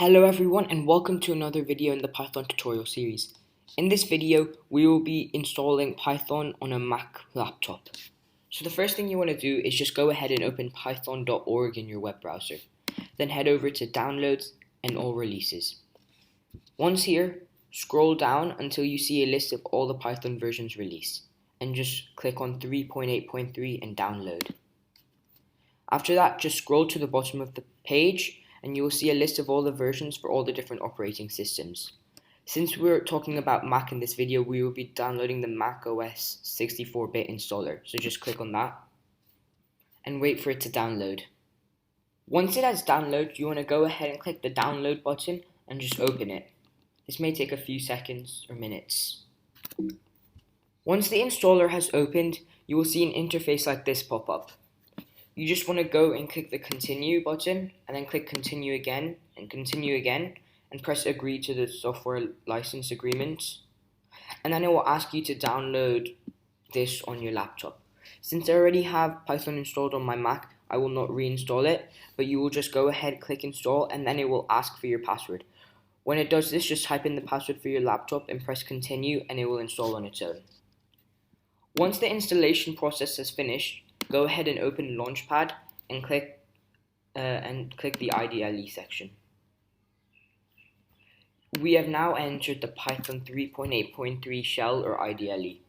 Hello everyone and welcome to another video in the Python tutorial series. In this video, we will be installing Python on a Mac laptop. So the first thing you want to do is just go ahead and open python.org in your web browser. Then head over to Downloads and All Releases. Once here, scroll down until you see a list of all the Python versions released. And just click on 3.8.3 and download. After that, just scroll to the bottom of the page and you will see a list of all the versions for all the different operating systems. Since we're talking about Mac in this video, we will be downloading the Mac OS 64-bit installer. So just click on that and wait for it to download. Once it has downloaded, you want to go ahead and click the download button and just open it. This may take a few seconds or minutes. Once the installer has opened, you will see an interface like this pop up. You just want to go and click the continue button and then click continue again and press agree to the software license agreement, and then it will ask you to download this on your laptop. Since I already have Python installed on my Mac, I will not reinstall it, but you will just go ahead, click install, and then it will ask for your password. When it does this, just type in the password for your laptop and press continue and it will install on its own. Once the installation process has finished, go ahead and open Launchpad and click the IDLE section. We have now entered the Python 3.8.3 shell or IDLE.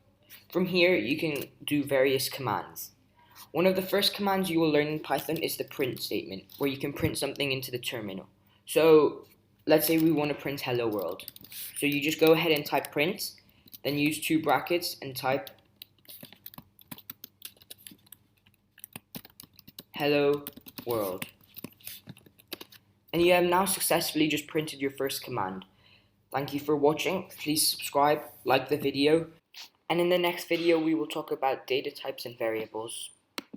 From here, you can do various commands. One of the first commands you will learn in Python is the print statement, where you can print something into the terminal. So let's say we want to print hello world. So you just go ahead and type print, then use two brackets and type hello world. And you have now successfully just printed your first command. Thank you for watching. Please subscribe, like the video, and in the next video we will talk about data types and variables.